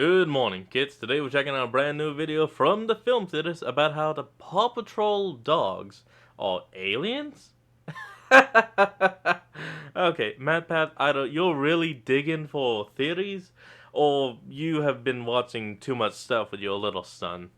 Good morning, kids. Today we're checking out a brand new video from the film theaters about how the Paw Patrol dogs are aliens? Okay, MadPat, either you're really digging for theories, or you have been watching too much stuff with your little son.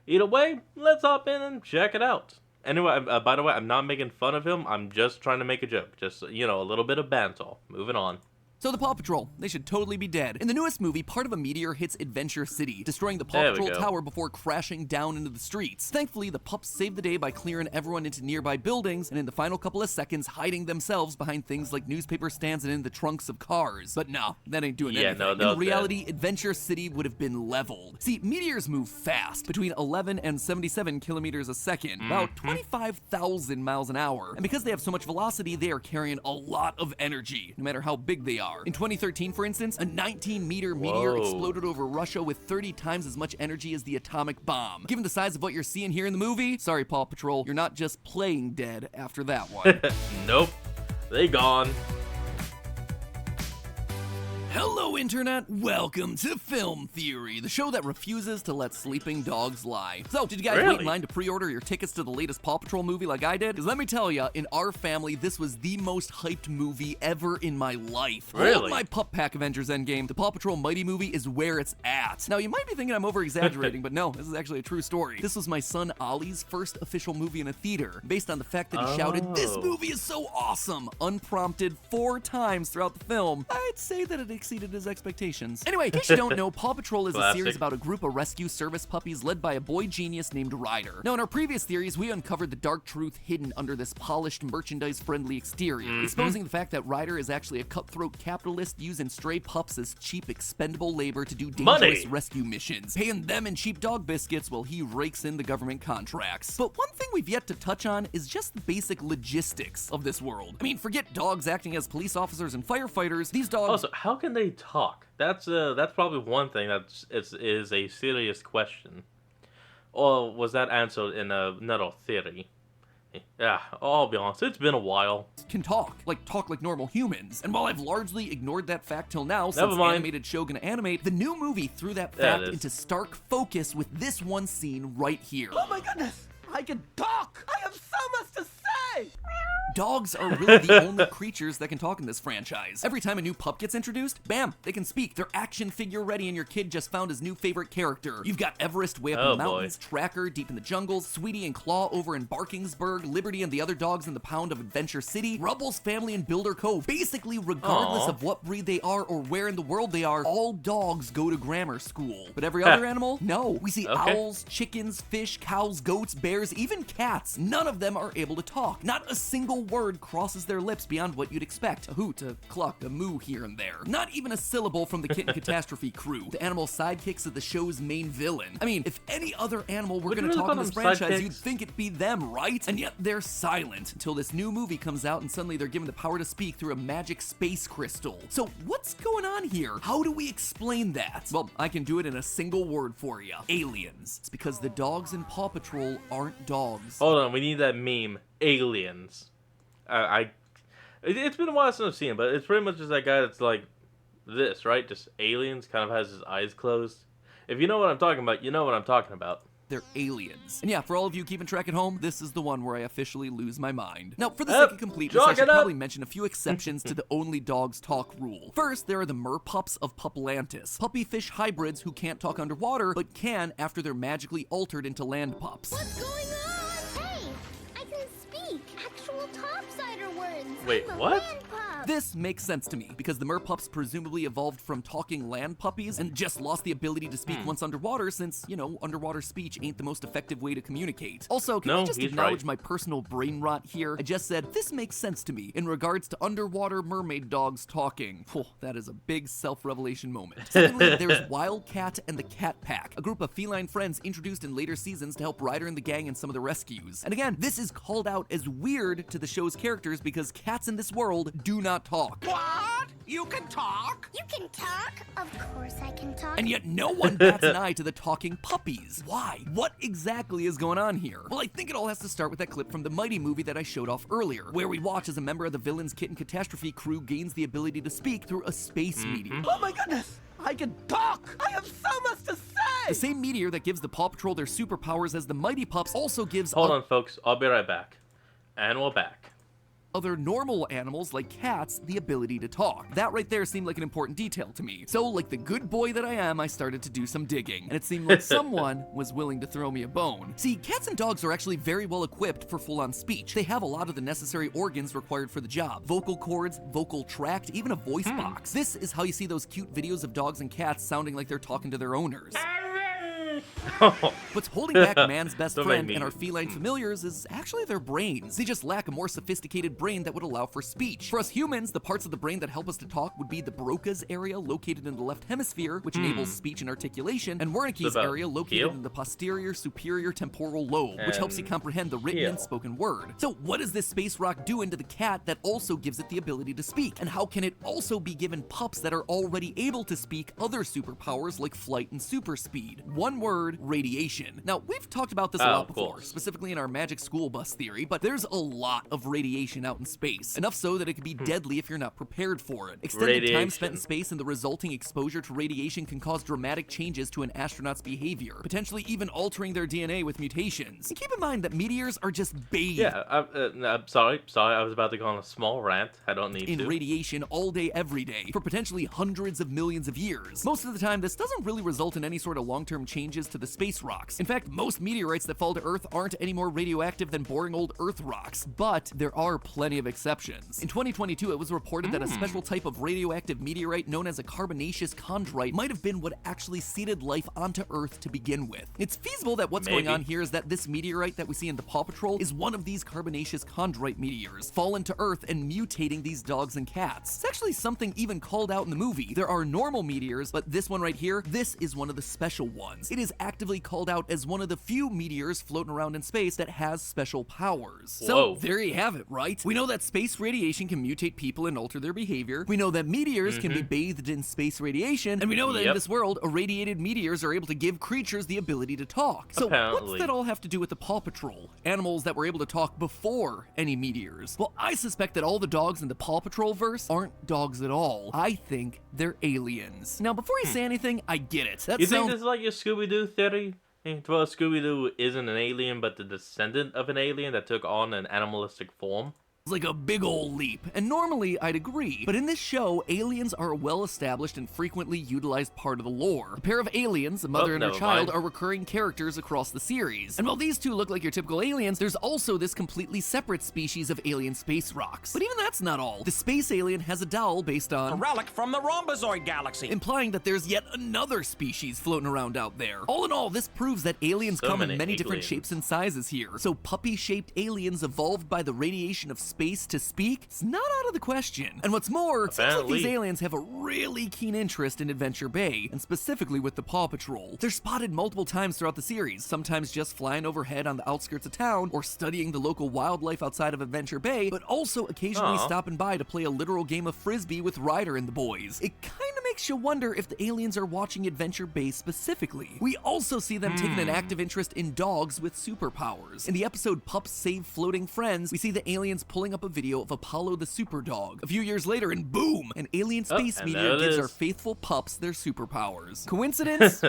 Either way, let's hop in and check it out. Anyway, by the way, I'm not making fun of him. I'm just trying to make a joke. Just, a little bit of banter. Moving on. So the Paw Patrol, they should totally be dead. In the newest movie, part of a meteor hits Adventure City, destroying the Paw Patrol tower before crashing down into the streets. Thankfully, the pups save the day by clearing everyone into nearby buildings, and in the final couple of seconds, hiding themselves behind things like newspaper stands and in the trunks of cars. But no, that ain't doing anything. In reality, Adventure City would have been leveled. See, meteors move fast, between 11 and 77 kilometers a second, about 25,000 miles an hour. And because they have so much velocity, they are carrying a lot of energy, no matter how big they are. In 2013, for instance, a 19-meter meteor exploded over Russia with 30 times as much energy as the atomic bomb. Given the size of what you're seeing here in the movie, sorry, Paw Patrol, you're not just playing dead after that one. Nope, they gone. Hello, Internet! Welcome to Film Theory, the show that refuses to let sleeping dogs lie. So, did you guys wait in line to pre-order your tickets to the latest Paw Patrol movie like I did? Because let me tell ya, in our family, this was the most hyped movie ever in my life. Hold my Pup Pack Avengers Endgame, the Paw Patrol Mighty movie is where it's at. Now, you might be thinking I'm over-exaggerating, but no, this is actually a true story. This was my son Ollie's first official movie in a theater, based on the fact that he shouted, "This movie is so awesome!" unprompted 4 times throughout the film. I'd say that it exceeded his expectations. Anyway, in case you don't know, Paw Patrol is a series about a group of rescue service puppies led by a boy genius named Ryder. Now, in our previous theories, we uncovered the dark truth hidden under this polished, merchandise-friendly exterior, exposing the fact that Ryder is actually a cutthroat capitalist using stray pups as cheap, expendable labor to do dangerous rescue missions, paying them in cheap dog biscuits while he rakes in the government contracts. But one thing we've yet to touch on is just the basic logistics of this world. I mean, forget dogs acting as police officers and firefighters, these dogs— Also, how can they talk? That's probably one thing that is a serious question. Or was that answered in another theory? Yeah, I'll be honest, it's been a while. Can talk like normal humans. And while I've largely ignored that fact till now, since animated show gonna animate, the new movie threw that fact into stark focus with this one scene right here. Oh my goodness! I can talk! I have so much to say! Dogs are really the only creatures that can talk in this franchise. Every time a new pup gets introduced, bam, they can speak. They're action figure ready and your kid just found his new favorite character. You've got Everest way up in the mountains, Tracker deep in the jungles, Sweetie and Claw over in Barkingsburg, Liberty and the other dogs in the pound of Adventure City, Rubble's family in Builder Cove. Basically, regardless of what breed they are or where in the world they are, all dogs go to grammar school. But every other animal? No. We see owls, chickens, fish, cows, goats, bears, even cats. None of them are able to talk. Not a single word crosses their lips beyond what you'd expect. A hoot, a cluck, a moo here and there. Not even a syllable from the Kitten Catastrophe crew, the animal sidekicks of the show's main villain. I mean, if any other animal were gonna talk in this franchise, you'd think it'd be them, right? And yet they're silent until this new movie comes out and suddenly they're given the power to speak through a magic space crystal. So what's going on here? How do we explain that? Well, I can do it in a single word for you. Aliens. It's because the dogs in Paw Patrol aren't dogs. Hold on, we need that meme. Aliens. It's been a while since I've seen it, but it's pretty much just that guy that's like this, right? Just aliens, kind of has his eyes closed. If you know what I'm talking about, you know what I'm talking about. They're aliens. And yeah, for all of you keeping track at home, this is the one where I officially lose my mind. Now, for the sake of completeness, I should probably mention a few exceptions to the only dogs talk rule. First, there are the merpups of Puplantis, puppy fish hybrids who can't talk underwater, but can after they're magically altered into land pups. What's going on? Hey, I can speak actual topsider words. Wait, I'm a what? land pup. This makes sense to me, because the merpups presumably evolved from talking land puppies and just lost the ability to speak once underwater since, underwater speech ain't the most effective way to communicate. Also, can I just acknowledge my personal brain rot here? I just said, this makes sense to me in regards to underwater mermaid dogs talking. Whew, that is a big self-revelation moment. Secondly, there's Wildcat and the Cat Pack, a group of feline friends introduced in later seasons to help Ryder and the gang in some of the rescues. And again, this is called out as weird to the show's characters because cats in this world do not talk. What? You can talk? You can talk? Of course I can talk. And yet no one bats an eye to the talking puppies. Why? What exactly is going on here? Well, I think it all has to start with that clip from the Mighty movie that I showed off earlier, where we watch as a member of the villain's Kitten Catastrophe crew gains the ability to speak through a space medium. Oh my goodness! I can talk! I have so much to say! The same meteor that gives the Paw Patrol their superpowers as the Mighty Pups also gives Hold on, folks. I'll be right back. And we're back. other normal animals like cats the ability to talk. That right there seemed like an important detail to me. So, like the good boy that I am, I started to do some digging, and it seemed like someone was willing to throw me a bone. See, cats and dogs are actually very well equipped for full-on speech. They have a lot of the necessary organs required for the job. Vocal cords, vocal tract, even a voice box. This is how you see those cute videos of dogs and cats sounding like they're talking to their owners. What's holding back man's best friend and our feline familiars is actually their brains. They just lack a more sophisticated brain that would allow for speech. For us humans, the parts of the brain that help us to talk would be the Broca's area located in the left hemisphere, which enables speech and articulation, and Wernicke's area located in the posterior superior temporal lobe, which helps you comprehend the written and spoken word. So what does this space rock do into the cat that also gives it the ability to speak? And how can it also be given pups that are already able to speak other superpowers like flight and super speed? One word: radiation. Now, we've talked about this a lot before, specifically in our magic school bus theory, but there's a lot of radiation out in space. Enough so that it can be deadly if you're not prepared for it. Extended time spent in space and the resulting exposure to radiation can cause dramatic changes to an astronaut's behavior, potentially even altering their DNA with mutations. And keep in mind that meteors are just bathed. Yeah, I'm sorry, I was about to go on a small rant. I don't need to. In radiation all day, every day, for potentially hundreds of millions of years. Most of the time, this doesn't really result in any sort of long-term changes to the space rocks. In fact, most meteorites that fall to Earth aren't any more radioactive than boring old Earth rocks, but there are plenty of exceptions. In 2022, it was reported that a special type of radioactive meteorite known as a carbonaceous chondrite might have been what actually seeded life onto Earth to begin with. It's feasible that what's going on here is that this meteorite that we see in the Paw Patrol is one of these carbonaceous chondrite meteors, fallen to Earth and mutating these dogs and cats. It's actually something even called out in the movie. There are normal meteors, but this one right here, this is one of the special ones. It is actively called out as one of the few meteors floating around in space that has special powers. So there you have it, right? We know that space radiation can mutate people and alter their behavior. We know that meteors can be bathed in space radiation, and we know that in this world, irradiated meteors are able to give creatures the ability to talk. So what's that all have to do with the Paw Patrol? Animals that were able to talk before any meteors? Well, I suspect that all the dogs in the Paw Patrol verse aren't dogs at all. I think they're aliens. Now, before you say anything, I get it. You think this is like your Scooby-Doo theory? Well, Scooby-Doo isn't an alien, but the descendant of an alien that took on an animalistic form. It's like a big old leap, and normally I'd agree, but in this show, aliens are a well-established and frequently utilized part of the lore. A pair of aliens, a mother and her child, are recurring characters across the series. And while these two look like your typical aliens, there's also this completely separate species of alien space rocks. But even that's not all. The space alien has a doll based on a relic from the Rhombozoid galaxy, implying that there's yet another species floating around out there. All in all, this proves that aliens come in many different shapes and sizes here. So puppy-shaped aliens evolved by the radiation of space to speak? It's not out of the question. And what's more, it seems like these aliens have a really keen interest in Adventure Bay, and specifically with the Paw Patrol. They're spotted multiple times throughout the series, sometimes just flying overhead on the outskirts of town, or studying the local wildlife outside of Adventure Bay, but also occasionally stopping by to play a literal game of Frisbee with Ryder and the boys. It kinda makes you wonder if the aliens are watching Adventure Bay specifically. We also see them taking an active interest in dogs with superpowers. In the episode Pups Save Floating Friends, we see the aliens pulling up a video of Apollo the Super Dog. A few years later, and boom! An alien space meteor gives our faithful pups their superpowers. Coincidence?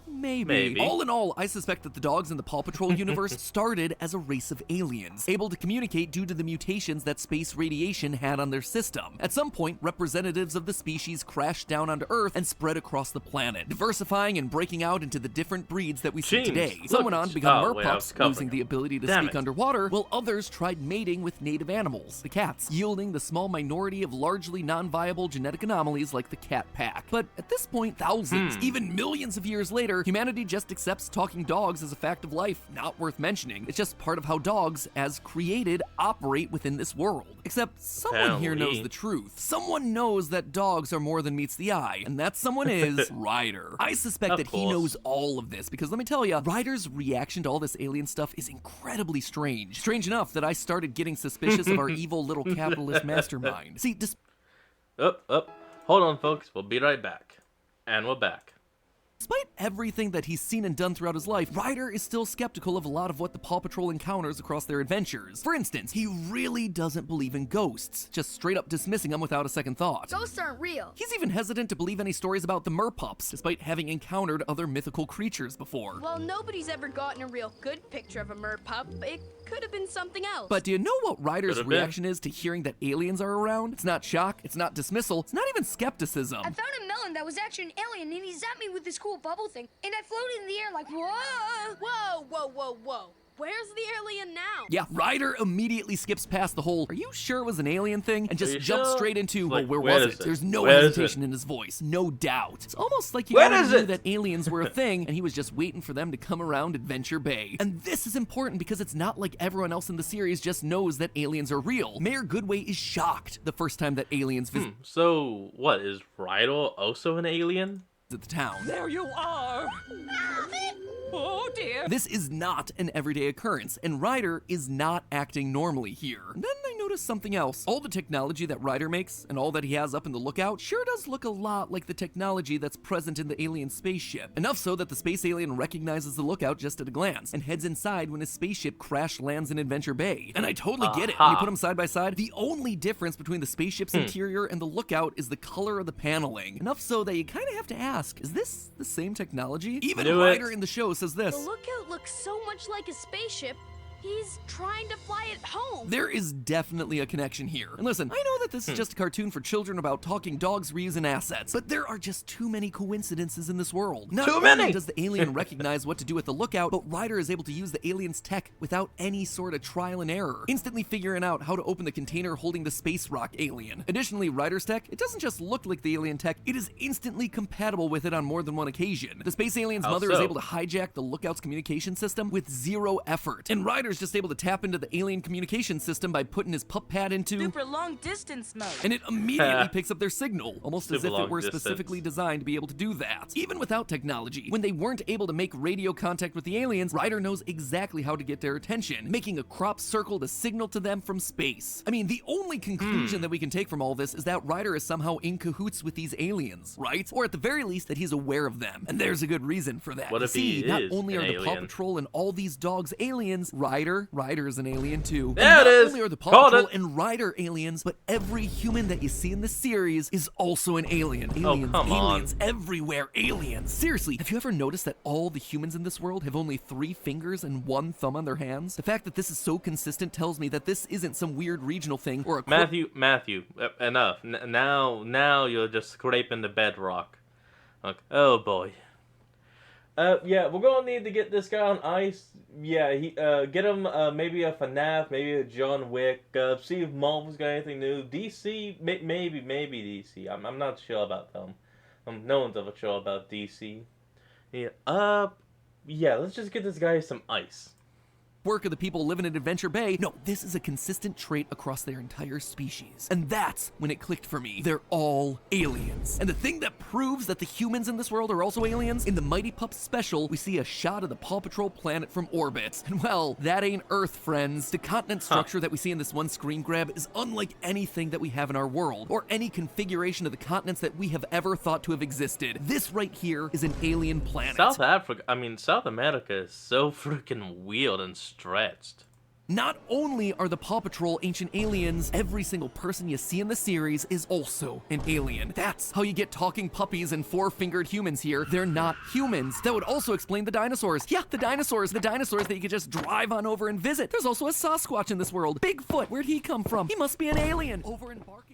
Maybe. All in all, I suspect that the dogs in the Paw Patrol universe started as a race of aliens, able to communicate due to the mutations that space radiation had on their system. At some point, representatives of the species crashed down onto Earth and spread across the planet, diversifying and breaking out into the different breeds that we see today. Some went on to become merpups, losing the ability to speak underwater, while others tried mating with native animals, the cats, yielding the small minority of largely non-viable genetic anomalies like the cat pack. But at this point, thousands, even millions of years later, humanity just accepts talking dogs as a fact of life, not worth mentioning. It's just part of how dogs, as created, operate within this world. Except someone here knows the truth. Someone knows that dogs are more than meets the eye, and that someone is Ryder. I suspect that he knows all of this, because let me tell you, Ryder's reaction to all this alien stuff is incredibly strange. Strange enough that I started getting suspicious of our evil little capitalist mastermind. See, Hold on, folks. We'll be right back. And we're back. Despite everything that he's seen and done throughout his life, Ryder is still skeptical of a lot of what the Paw Patrol encounters across their adventures. For instance, he really doesn't believe in ghosts, just straight up dismissing them without a second thought. Ghosts aren't real. He's even hesitant to believe any stories about the merpups, despite having encountered other mythical creatures before. Well, nobody's ever gotten a real good picture of a merpup. It could have been something else. But do you know what Ryder's reaction is to hearing that aliens are around? It's not shock, it's not dismissal, it's not even skepticism. I found a melon that was actually an alien, and he zapped me with this cool bubble thing, and I floated in the air like, whoa! Whoa, whoa, whoa, whoa. Where's the alien now? Yeah, Ryder immediately skips past the whole, are you sure it was an alien thing? And just jumps sure? straight into, Like, well, where where was is it? it? There's no Where is hesitation it? in his voice, no doubt. It's almost like you Where already is knew it? that aliens were a thing, and he was just waiting for them to come around Adventure Bay. And this is important because it's not like everyone else in the series just knows that aliens are real. Mayor Goodway is shocked the first time that aliens visit So, what, is Ryder also an alien? the town. There you are! Oh dear! This is not an everyday occurrence, and Ryder is not acting normally here. And then I noticed something else. All the technology that Ryder makes, and all that he has up in the lookout, sure does look a lot like the technology that's present in the alien spaceship. Enough so that the space alien recognizes the lookout just at a glance, and heads inside when his spaceship crash lands in Adventure Bay. And I totally get it. When you put them side by side, the only difference between the spaceship's interior and the lookout is the color of the paneling. Enough so that you kind of have to ask, is this the same technology? Even Knew Ryder it. in the show says this. The lookout looks so much like a spaceship. He's trying to fly it home. There is definitely a connection here. And listen, I know that this is just a cartoon for children about talking dogs reusing assets, but there are just too many coincidences in this world. Not Too only many! does the alien recognize what to do at the lookout, but Ryder is able to use the alien's tech without any sort of trial and error, instantly figuring out how to open the container holding the space rock alien. Additionally, Ryder's tech, it doesn't just look like the alien tech, it is instantly compatible with it on more than one occasion. The space alien's How mother is so? able to hijack the lookout's communication system with zero effort, and Ryder's just able to tap into the alien communication system by putting his pup pad into Super long distance mode. and it immediately picks up their signal, almost as Super if it long were distance. specifically designed to be able to do that. Even without technology, when they weren't able to make radio contact with the aliens, Ryder knows exactly how to get their attention, making a crop circle to signal to them from space. I mean, the only conclusion that we can take from all this is that Ryder is somehow in cahoots with these aliens, right? Or at the very least that he's aware of them. And there's a good reason for that. What You if he see, not is only an are the Paw alien? Patrol and all these dogs aliens, Ryder's an alien too. And There it not is. only are the Paw Called Patrol it. and Ryder aliens, but every human that you see in the series is also an alien. Aliens, come on. aliens, everywhere, aliens. Seriously, have you ever noticed that all the humans in this world have only 3 fingers and 1 thumb on their hands? The fact that this is so consistent tells me that this isn't some weird regional thing or a Matthew, enough. Now you're just scraping the bedrock. Like, oh boy. Yeah, we're gonna need to get this guy on ice. Yeah, get him maybe a FNAF, maybe a John Wick. See if Marvel's got anything new. DC, maybe DC. I'm not sure about them. No one's ever sure about DC. Yeah. Yeah. Let's just get this guy some ice. work of the people living in Adventure Bay. No, this is a consistent trait across their entire species. And that's when it clicked for me. They're all aliens. And the thing that proves that the humans in this world are also aliens, in the Mighty Pups special, we see a shot of the Paw Patrol planet from orbit. And well, that ain't Earth, friends. The continent structure that we see in this one screen grab is unlike anything that we have in our world, or any configuration of the continents that we have ever thought to have existed. This right here is an alien planet. South America is so freaking weird and stretched. Not only are the Paw Patrol ancient aliens, every single person you see in the series is also an alien. That's how you get talking puppies and four-fingered humans here. They're not humans. That would also explain the dinosaurs. Yeah, the dinosaurs that you could just drive on over and visit. There's also a Sasquatch in this world. Bigfoot, where'd he come from? He must be an alien. Over in Barkingsburg.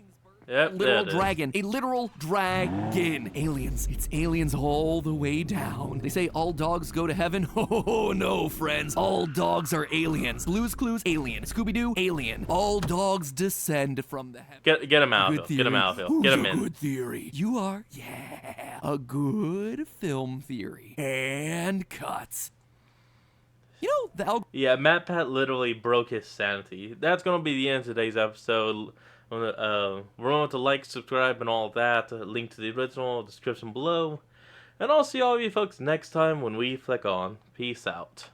Yep, Literal there it is. dragon. A literal dragon. Aliens. It's aliens all the way down. They say all dogs go to heaven. Oh, no, friends. All dogs are aliens. Blue's Clues, alien. Scooby-Doo, alien. All dogs descend from the heavens. Get him out Good of here. Get him theory. out of here. Who's Get him a in. good theory? You are? Yeah. A good film theory. And cuts. You know, the algorithm. Yeah, Matt Pat literally broke his sanity. That's gonna be the end of today's episode. Remember to like, subscribe, and all that. Link to the original description below. And I'll see all of you folks next time when we flick on. Peace out.